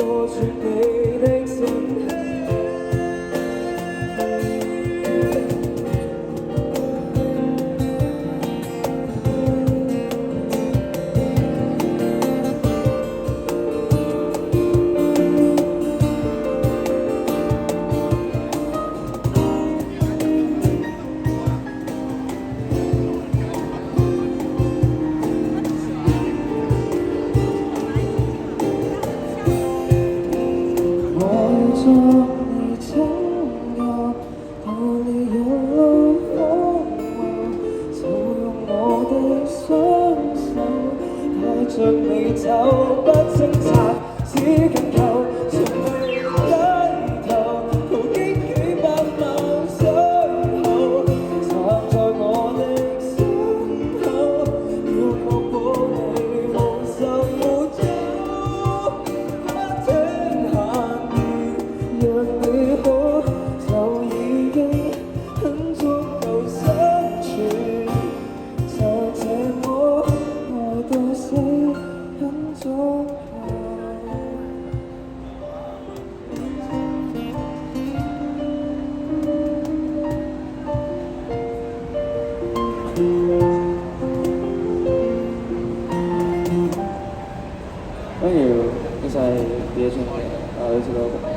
握住你的身體。做你朋友，到你有路風流，就用我的雙手帶着你走，不掙扎，只緊扣，從未低頭，途經幾百萬水後，站在我的身後，要確保你無受無阻。若你好，就已經很足夠生存。就這麼愛到死，很足夠。關於呢首係第一張嘅，呢首歌。